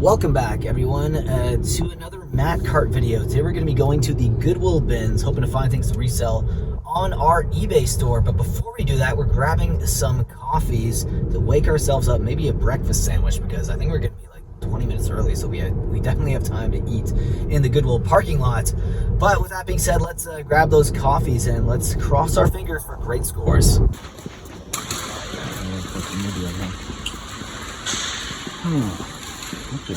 Welcome back, everyone, to another Matt Cart video. Today we're going to be going to the Goodwill bins, hoping to find things to resell on our eBay store. But before we do that, we're grabbing some coffees to wake ourselves up, maybe a breakfast sandwich, because I think we're going to be like 20 minutes early, so we definitely have time to eat in the Goodwill parking lot. But with that being said, let's grab those coffees and let's cross our fingers for great scores. Okay.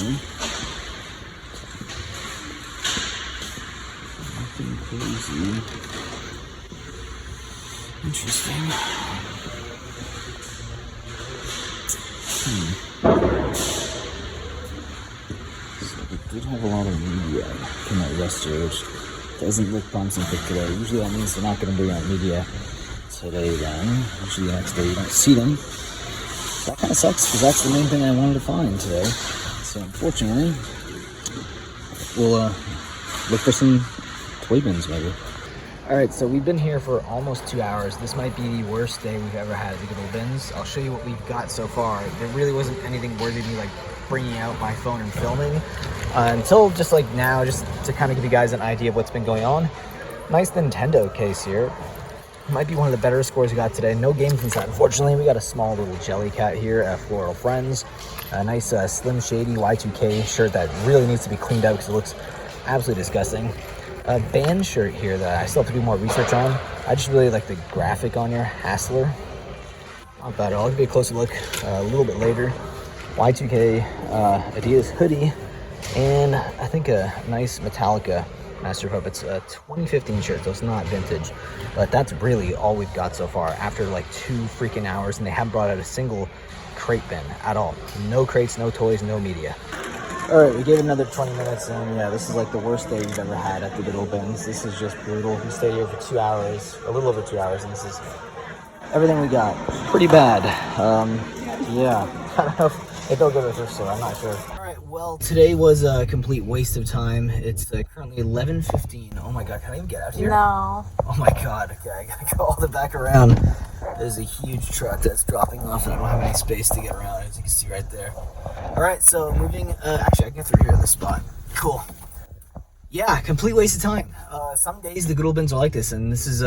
Nothing crazy. Interesting. So we did have a lot of media in that yesterday, which doesn't look promising for today. Usually that means they're not going to bring out media today then. Usually the next day you don't see them. That kind of sucks because that's the main thing I wanted to find today. So unfortunately, we'll look for some toy bins maybe. All right, so we've been here for almost 2 hours. This might be the worst day we've ever had at the Goodwill bins. I'll show you what we've got so far. There really wasn't anything worthy of me like bringing out my phone and filming until just like now, just to kind of give you guys an idea of what's been going on. Nice Nintendo case here. Might be one of the better scores we got today. No games inside, unfortunately. We got a small little jelly cat here at Floral Friends. A nice Slim Shady Y2K shirt that really needs to be cleaned out because it looks absolutely disgusting. A band shirt here that I still have to do more research on. I just really like the graphic on here. Hassler. Not bad at all. I'll give you a closer look a little bit later. Y2K Adidas hoodie. And I think a nice Metallica Master Puppets 2015 shirt, so it's not vintage, but that's really all we've got so far after like 2 freaking hours, and they haven't brought out a single crate bin at all. No crates, no toys, no media. All right, we gave it another 20 minutes, and yeah, this is like the worst day we've ever had at the Goodwill bins. This is just brutal. We stayed here for 2 hours, a little over 2 hours, and this is everything we got. Pretty bad. Yeah, I don't know if they'll go to the thrift store, I'm not sure. Well, today was a complete waste of time. It's currently 11:15. Oh my god, can I even get out here? No. Oh my god, okay, I gotta go all the back around. There's a huge truck that's dropping off and I don't have any space to get around, as you can see right there. Alright, so moving, actually I can get through here at this spot. Cool. Yeah, complete waste of time. Some days the Goodwill bins are like this, and this is,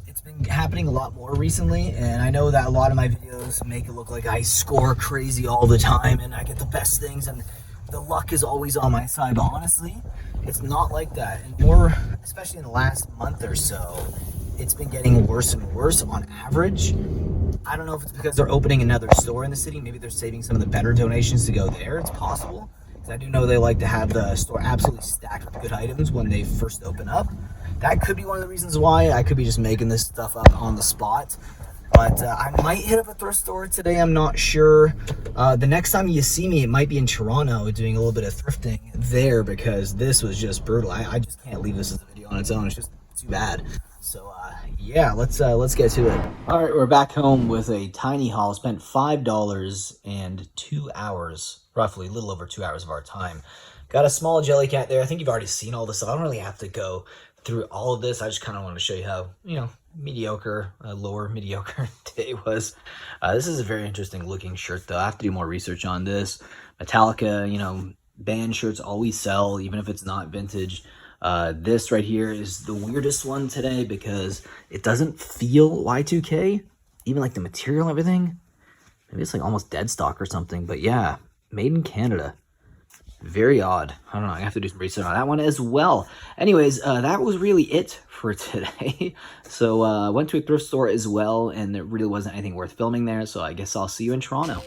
it's been happening a lot more recently, and I know that a lot of my videos make it look like I score crazy all the time and I get the best things and the luck is always on my side, but honestly, it's not like that. And more, especially in the last month or so, it's been getting worse and worse on average. I don't know if it's because they're opening another store in the city. Maybe they're saving some of the better donations to go there. It's possible, because I do know they like to have the store absolutely stacked with good items when they first open up. That could be one of the reasons why. I could be just making this stuff up on the spot. But I might hit up a thrift store today. I'm not sure. The next time you see me, it might be in Toronto doing a little bit of thrifting there, because this was just brutal. I just can't leave this as a video on its own. It's just too bad. So yeah, let's get to it. All right, we're back home with a tiny haul. Spent $5 and 2 hours, roughly a little over 2 hours of our time. Got a small jelly cat there. I think you've already seen all this stuff. I don't really have to go through all of this. I just kind of want to show you how, you know, mediocre, lower mediocre today was. This is a very interesting looking shirt though. I have to do more research on this. Metallica, you know, band shirts always sell, even if it's not vintage. This right here is the weirdest one today because it doesn't feel Y2K, even like the material and everything. Maybe it's like almost dead stock or something, but yeah, made in Canada. Very odd. I don't know. I have to do some research on that one as well. Anyways, that was really it for today. So I went to a thrift store as well, and there really wasn't anything worth filming there. So I guess I'll see you in Toronto.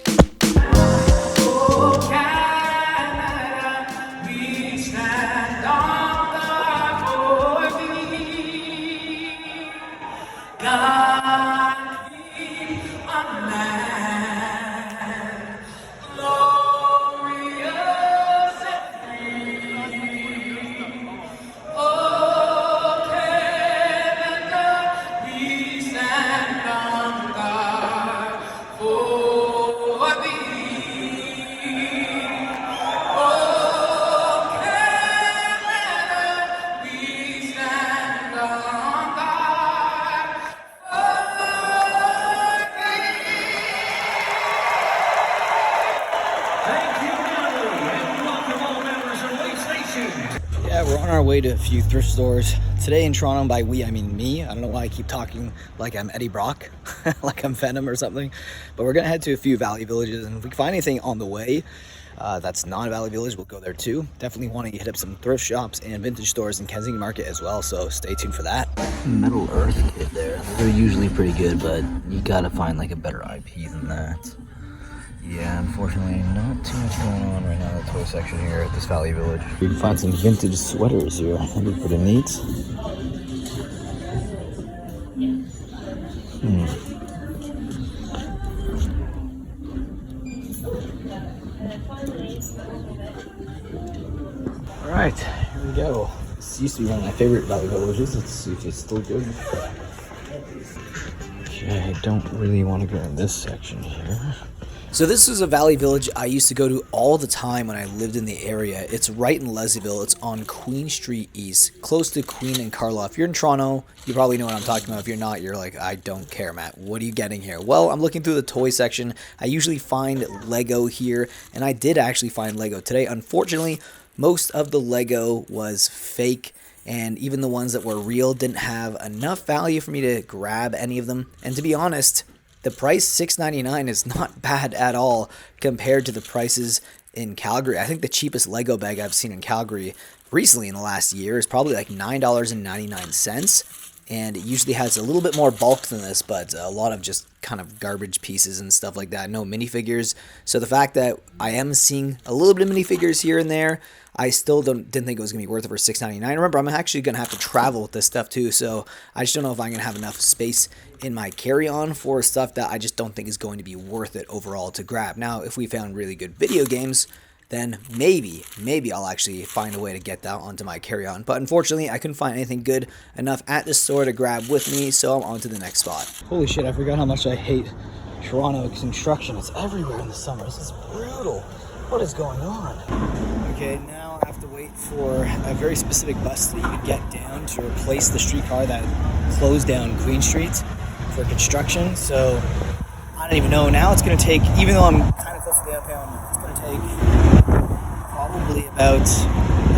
For Alright, we're on our way to a few thrift stores. Today in Toronto, by we, I mean me. I don't know why I keep talking like I'm Eddie Brock, like I'm Venom or something. But we're going to head to a few Valley Villages, and if we can find anything on the way that's non-Valley Village, we'll go there too. Definitely want to hit up some thrift shops and vintage stores in Kensington Market as well, so stay tuned for that. Metal Earth kit there. They're usually pretty good, but you gotta find like a better IP than that. Yeah, unfortunately, not too much going on right now in the toy section here at this Valley Village. You can find some vintage sweaters here. That'd be pretty neat. Alright, here we go. This used to be one of my favorite Valley Villages. Let's see if it's still good. Okay, I don't really want to go in this section here. So this is a Valley Village I used to go to all the time when I lived in the area. It's right in Leslieville. It's on Queen Street East, close to Queen and Carlaw. If you're in Toronto, you probably know what I'm talking about. If you're not, you're like, I don't care, Matt. What are you getting here? Well, I'm looking through the toy section. I usually find Lego here, and I did actually find Lego today. Unfortunately, most of the Lego was fake, and even the ones that were real didn't have enough value for me to grab any of them. And to be honest, the price $6.99 is not bad at all compared to the prices in Calgary. I think the cheapest Lego bag I've seen in Calgary recently in the last year is probably like $9.99. And it usually has a little bit more bulk than this, but a lot of just kind of garbage pieces and stuff like that. No minifigures. So the fact that I am seeing a little bit of minifigures here and there, I still didn't think it was going to be worth it for $6.99. Remember, I'm actually going to have to travel with this stuff too, so I just don't know if I'm going to have enough space in my carry-on for stuff that I just don't think is going to be worth it overall to grab. Now, if we found really good video games, then maybe I'll actually find a way to get that onto my carry-on. But unfortunately, I couldn't find anything good enough at the store to grab with me, so I'm on to the next spot. Holy shit, I forgot how much I hate Toronto construction. It's everywhere in the summer. This is brutal. What is going on? Okay, now I have to wait for a very specific bus that you can get down to replace the streetcar that closed down Queen Street for construction. So I don't even know. Now it's going to take, even though I'm kind of close to downtown, it's going to take probably about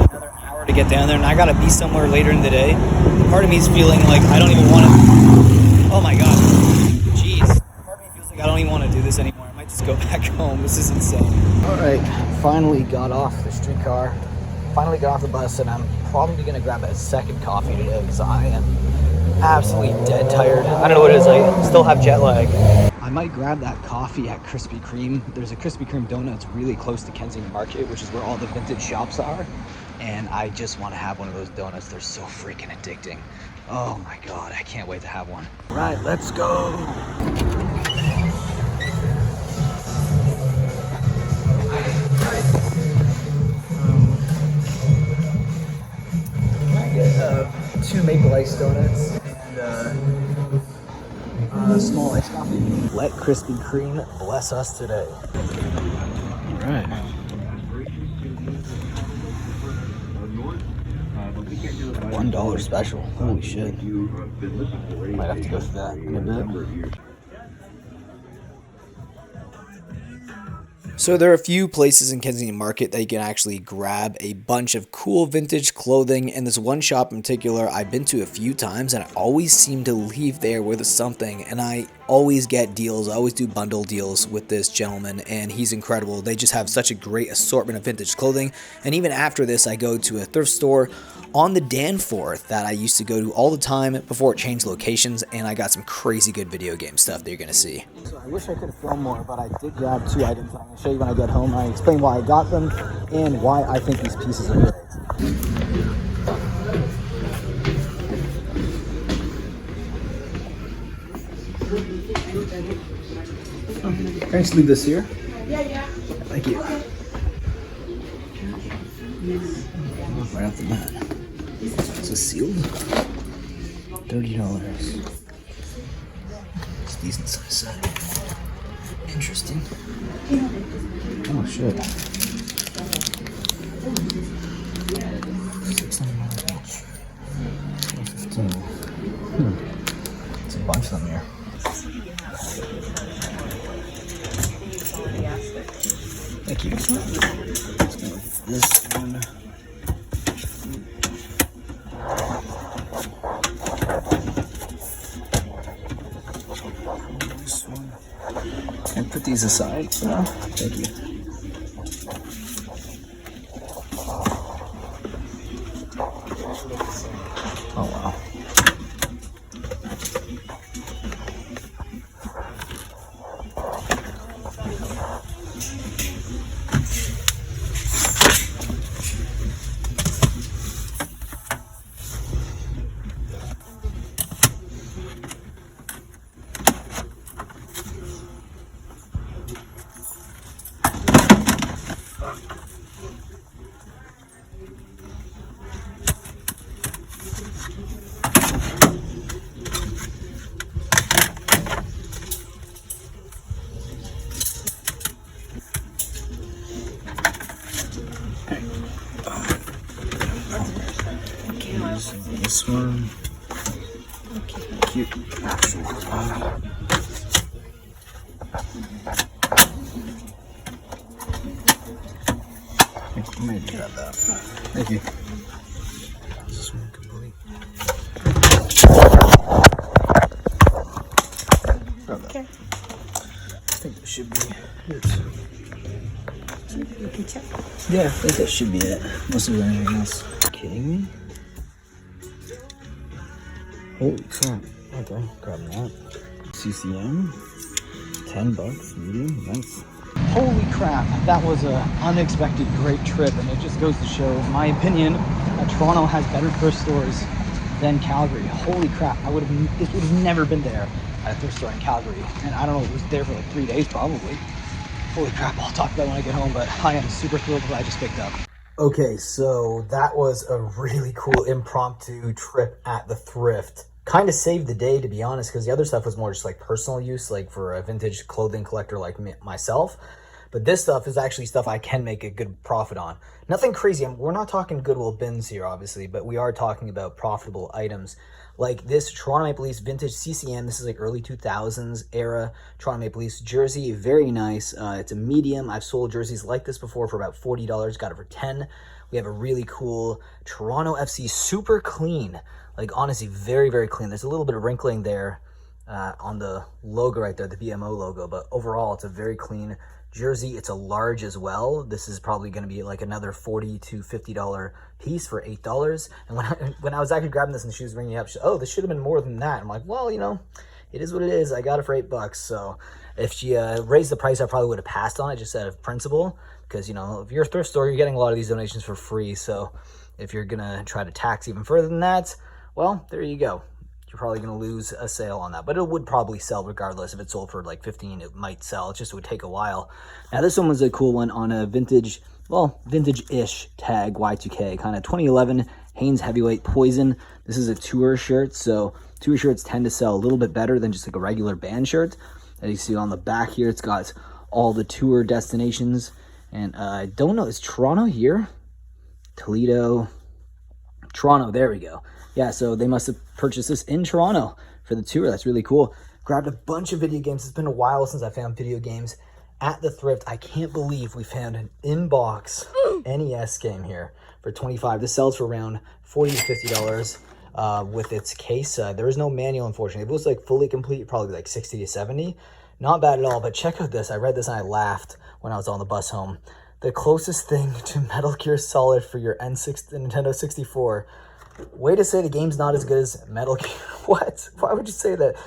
another hour to get down there. And I got to be somewhere later in the day. Part of me is feeling like I don't even want to. Oh my god. Jeez. Part of me feels like I don't even want to do this anymore. I might just go back home. This is insane. Alright, finally got off the streetcar. Finally got off the bus, and I'm probably going to grab a second coffee today because I am absolutely dead tired. I don't know what it is, I still have jet lag. I might grab that coffee at Krispy Kreme. There's a Krispy Kreme donut really close to Kensington Market, which is where all the vintage shops are. And I just want to have one of those donuts. They're so freaking addicting. Oh my god, I can't wait to have one. Right, let's go. Can I get 2 maple ice donuts and a small iced coffee? Let Krispy Kreme bless us today. All right. $1 special. Holy shit. Might have to go through that in a bit. So there are a few places in Kensington Market that you can actually grab a bunch of cool vintage clothing, and this one shop in particular I've been to a few times, and I always seem to leave there with something, and I always get deals. I always do bundle deals with this gentleman, and he's incredible. They just have such a great assortment of vintage clothing, and even after this I go to a thrift store on the Danforth that I used to go to all the time before it changed locations, and I got some crazy good video game stuff that you're going to see. So I wish I could have filmed more, but I did grab 2 items that I'm going to show you when I get home. I explain why I got them and why I think these pieces are great. Can I just leave this here? Yeah. Thank you. Right off the bat. Is this sealed? $30. It's a decent size set. Interesting. Oh shit. $6.99 each. $15. It's a bunch of them here. Thank you. Let's go with this one. put these aside for now. Thank you. Oh wow. This one. Cute. Maybe grab that. Thank you. Is this one complete? Grab that. Okay. I think that should be it. You can check. Yeah, I think that should be it. Unless there's anything else. Are you kidding me? Holy crap. Okay, grabbing that. CCM. $10, medium, nice. Holy crap, that was an unexpected great trip, and it just goes to show, in my opinion, that Toronto has better thrift stores than Calgary. Holy crap, this would have never been there at a thrift store in Calgary, and I don't know, it was there for like 3 days probably. Holy crap, I'll talk about it when I get home, but I am super thrilled with what I just picked up. Okay, so that was a really cool impromptu trip at the thrift. Kind of saved the day, to be honest, because the other stuff was more just like personal use, like for a vintage clothing collector like myself. But this stuff is actually stuff I can make a good profit on. Nothing crazy. We're not talking Goodwill bins here, obviously, but we are talking about profitable items. Like this Toronto Maple Leafs vintage CCM. This is like early 2000s era Toronto Maple Leafs jersey. Very nice. It's a medium. I've sold jerseys like this before for about $40. Got it for $10. We have a really cool Toronto FC, super clean. Like honestly, very, very clean. There's a little bit of wrinkling there on the logo right there, the BMO logo, but overall it's a very clean jersey. It's a large as well. This is probably going to be like another $40 to $50 piece for $8. And when I was actually grabbing this and she was ringing up, she said, oh, this should have been more than that. I'm like, well, you know, it is what it is. I got it for $8. So if she raised the price, I probably would have passed on it just out of principle, because, you know, if you're a thrift store, you're getting a lot of these donations for free. So if you're going to try to tax even further than that, well, there you go. You're probably going to lose a sale on that, but it would probably sell regardless. If it sold for like 15, it might sell. It just would take a while. Now this one was a cool one on a vintage, well, vintage-ish tag, Y2K, kind of 2011 Hanes Heavyweight Poison. This is a tour shirt, so tour shirts tend to sell a little bit better than just like a regular band shirt. As you see on the back here, it's got all the tour destinations, and I don't know, is Toronto here? Toledo, Toronto, there we go. Yeah, so they must have purchased this in Toronto for the tour. That's really cool. Grabbed a bunch of video games. It's been a while since I found video games at the thrift. I can't believe we found an in-box NES game here for $25. This sells for around $40 to $50 with its case. There is no manual, unfortunately. If it was like fully complete, probably like $60 to $70. Not bad at all, but check out this. I read this and I laughed when I was on the bus home. The closest thing to Metal Gear Solid for your Nintendo 64. Way to say the game's not as good as Metal Gear. What? Why would you say that?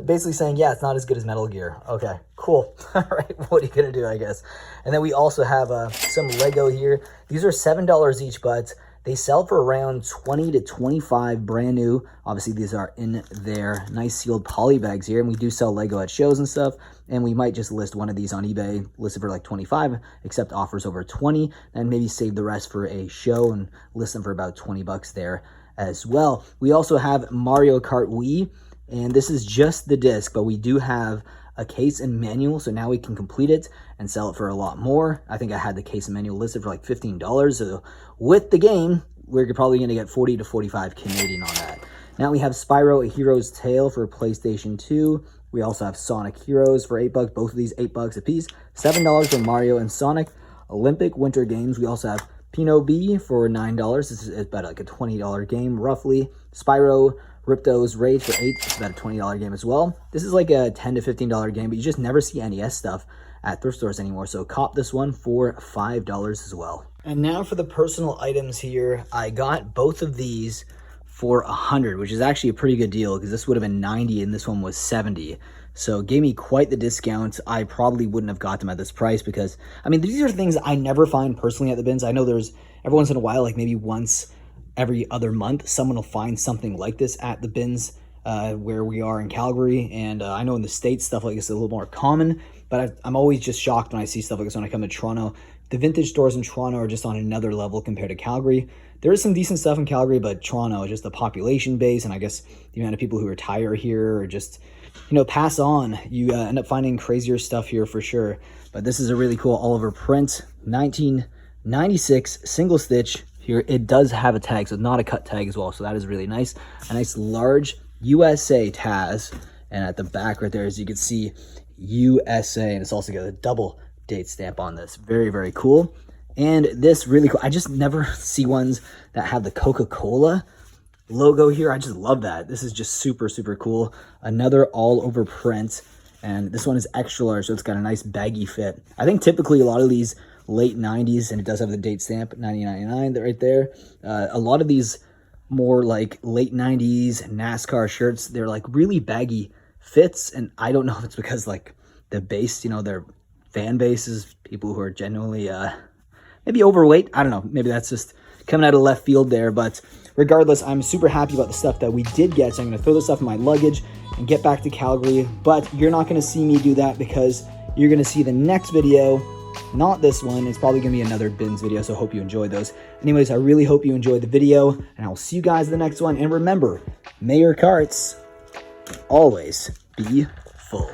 Basically saying, yeah, it's not as good as Metal Gear. Okay, cool. All right, what are you going to do, I guess? And then we also have some Lego here. These are $7 each, but they sell for around $20 to $25 brand new. Obviously, these are in their nice sealed poly bags here, and we do sell Lego at shows and stuff, and we might just list one of these on eBay, listed for like $25, accept offers over $20, and maybe save the rest for a show and list them for about $20 there as well. We also have Mario Kart Wii, and this is just the disc, but we do have a case and manual, so now we can complete it and sell it for a lot more. I think I had the case and manual listed for like $15, so with the game, we're probably going to get 40 to 45 Canadian on that. Now we have Spyro A Hero's Tale for PlayStation 2. We also have Sonic Heroes for $8, both of these $8 a piece. $7 for Mario and Sonic. Olympic Winter Games, we also have Pinot B for $9. This is about like a $20 game, roughly. Spyro Ripto's Rage for $8. It's about a $20 game as well. This is like a $10 to $15 game, but you just never see NES stuff at thrift stores anymore. So cop this one for $5 as well. And now for the personal items here. I got both of these for $100, which is actually a pretty good deal because this would have been $90 and this one was $70. So it gave me quite the discount. I probably wouldn't have got them at this price because, I mean, these are things I never find personally at the bins. I know there's every once in a while, like maybe once every other month, someone will find something like this at the bins where we are in Calgary. And I know in the States, stuff like this is a little more common, but I'm always just shocked when I see stuff like this when I come to Toronto. The vintage stores in Toronto are just on another level compared to Calgary. There is some decent stuff in Calgary, but Toronto, just the population base, and I guess the amount of people who retire here or just, you know, pass on, you end up finding crazier stuff here for sure. But this is a really cool Oliver print, 1996 single stitch here. It does have a tag, so it's not a cut tag as well, so that is really nice. A nice large USA Taz, and at the back right there, as you can see, USA, and it's also got a double date stamp on this. Very, very cool. And this really cool, I just never see ones that have the Coca-Cola logo here. I just love that. This is just super, super cool. Another all over print, and this one is extra large, so it's got a nice baggy fit. I think typically a lot of these late 90s, and it does have the date stamp, 1999 right there. A lot of these more like late 90s NASCAR shirts, they're like really baggy fits, and I don't know if it's because like the base, you know, their fan base is people who are genuinely maybe overweight. I don't know, maybe that's just coming out of left field there, but regardless, I'm super happy about the stuff that we did get, so I'm going to throw this stuff in my luggage and get back to Calgary. But you're not going to see me do that because you're going to see the next video, not this one. It's probably going to be another bins video, so I hope you enjoyed those. Anyways, I really hope you enjoyed the video, and I will see you guys in the next one. And remember, may your carts always be full.